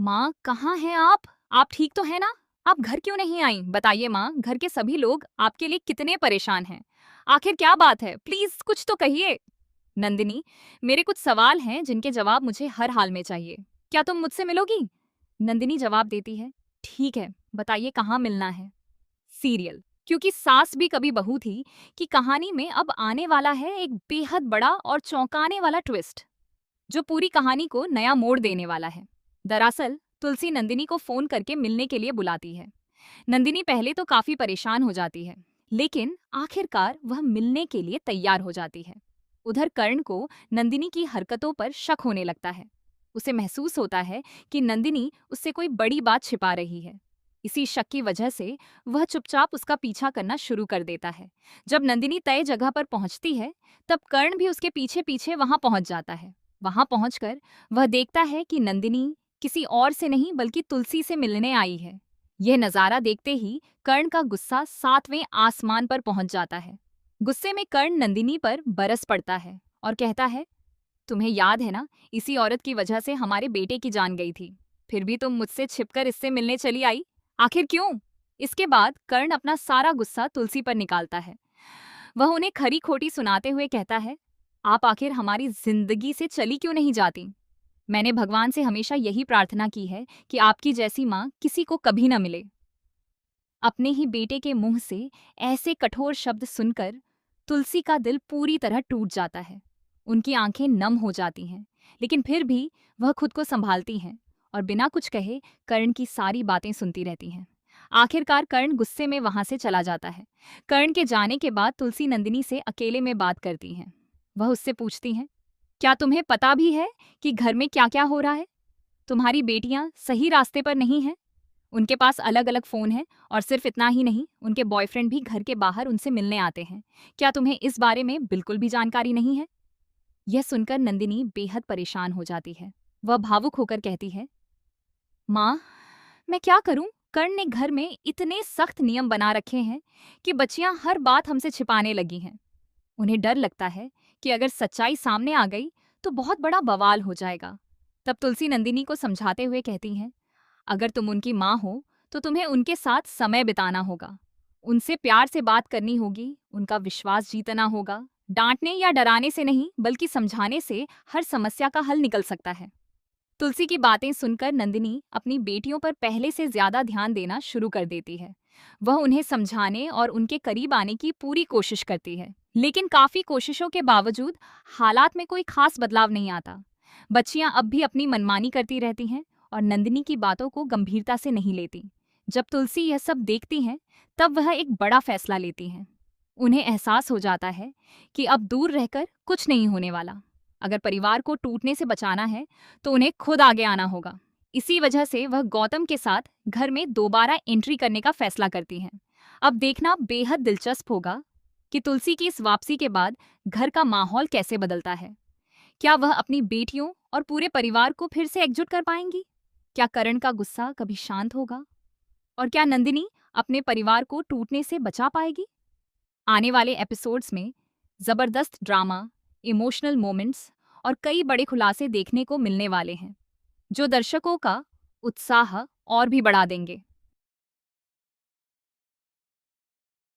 माँ, कहाँ हैं आप? आप ठीक तो हैं ना? आप घर क्यों नहीं आई? बताइए माँ, घर के सभी लोग आपके लिए कितने परेशान हैं। आखिर क्या बात है? प्लीज कुछ तो कहिए। नंदिनी, मेरे कुछ सवाल हैं जिनके जवाब मुझे हर हाल में चाहिए। क्या तुम मुझसे मिलोगी? नंदिनी जवाब देती है, ठीक है, बताइए कहाँ मिलना है। सीरियल। क्योंकि सास भी कभी बहू थी कि कहानी में अब आने वाला है एक बेहद बड़ा और चौंकाने वाला ट्विस्ट, जो पूरी कहानी को नया मोड़ देने वाला है। दरअसल तुलसी नंदिनी को फोन करके मिलने के लिए बुलाती है। नंदिनी पहले तो काफी परेशान हो जाती है, लेकिन आखिरकार वह मिलने के लिए तैयार हो जाती है। उधर कर्ण को नंदिनी की हरकतों पर शक होने लगता है। उसे महसूस होता है कि नंदिनी उससे कोई बड़ी बात छिपा रही है। इसी शक की वजह से वह चुपचाप उसका पीछा करना शुरू कर देता है। जब नंदिनी तय जगह पर पहुंचती है, तब कर्ण भी उसके पीछे पीछे वहां पहुंच जाता है। वहां पहुंचकर वह देखता है कि नंदिनी किसी और से नहीं बल्कि तुलसी से मिलने आई है। यह नजारा देखते ही कर्ण का गुस्सा 7वें आसमान पर पहुंच जाता है। गुस्से में कर्ण नंदिनी पर बरस पड़ता है और कहता है, तुम्हें याद है ना, इसी औरत की वजह से हमारे बेटे की जान गई थी। फिर भी तुम मुझसे छिपकर इससे मिलने चली आई। आखिर क्यों? इसके बाद कर्ण अपना सारा गुस्सा तुलसी पर निकालता है। वह उन्हें खरी खोटी सुनाते हुए कहता है, आप आखिर हमारी जिंदगी से चली क्यों नहीं जाती? मैंने भगवान से हमेशा यही प्रार्थना की है कि आपकी जैसी माँ किसी को कभी न मिले। अपने ही बेटे के मुंह से ऐसे कठोर शब्द सुनकर तुलसी का दिल पूरी तरह टूट जाता है। उनकी आंखें नम हो जाती हैं, लेकिन फिर भी वह खुद को संभालती हैं और बिना कुछ कहे कर्ण की सारी बातें सुनती रहती हैं। आखिरकार कर्ण गुस्से में वहां से चला जाता है। कर्ण के जाने के बाद तुलसी नंदिनी से अकेले में बात करती हैं। वह उससे पूछती हैं, क्या तुम्हें पता भी है कि घर में क्या क्या हो रहा है? तुम्हारी बेटियां सही रास्ते पर नहीं हैं। उनके पास अलग अलग फोन हैं और सिर्फ इतना ही नहीं, उनके बॉयफ्रेंड भी घर के बाहर उनसे मिलने आते हैं। क्या तुम्हें इस बारे में बिल्कुल भी जानकारी नहीं है? यह सुनकर नंदिनी बेहद परेशान हो जाती है। वह भावुक होकर कहती है, माँ, मैं क्या करूं? कर्ण ने घर में इतने सख्त नियम बना रखे हैं कि बच्चियां हर बात हमसे छिपाने लगी हैं। उन्हें डर लगता है कि अगर सच्चाई सामने आ गई तो बहुत बड़ा बवाल हो जाएगा। तब तुलसी नंदिनी को समझाते हुए कहती हैं, अगर तुम उनकी माँ हो तो तुम्हें उनके साथ समय बिताना होगा। उनसे प्यार से बात करनी होगी, उनका विश्वास जीतना होगा। डांटने या डराने से नहीं बल्कि समझाने से हर समस्या का हल निकल सकता है। तुलसी की बातें सुनकर नंदिनी अपनी बेटियों पर पहले से ज्यादा ध्यान देना शुरू कर देती है। वह उन्हें समझाने और उनके करीब आने की पूरी कोशिश करती है, लेकिन काफी कोशिशों के बावजूद हालात में कोई खास बदलाव नहीं आता। बच्चियां अब भी अपनी मनमानी करती रहती हैं और नंदिनी की बातों को गंभीरता से नहीं लेती। जब तुलसी यह सब देखती हैं, तब वह एक बड़ा फैसला लेती हैं। उन्हें एहसास हो जाता है कि अब दूर रहकर कुछ नहीं होने वाला। अगर परिवार को टूटने से बचाना है तो उन्हें खुद आगे आना होगा। इसी वजह से वह गौतम के साथ घर में दोबारा एंट्री करने का फैसला करती हैं। अब देखना बेहद दिलचस्प होगा कि तुलसी की इस वापसी के बाद घर का माहौल कैसे बदलता है। क्या वह अपनी बेटियों और पूरे परिवार को फिर से एकजुट कर पाएंगी? क्या करण का गुस्सा कभी शांत होगा? और क्या नंदिनी अपने परिवार को टूटने से बचा पाएगी? आने वाले एपिसोड्स में जबरदस्त ड्रामा, इमोशनल मोमेंट्स और कई बड़े खुलासे देखने को मिलने वाले हैं, जो दर्शकों का उत्साह और भी बढ़ा देंगे।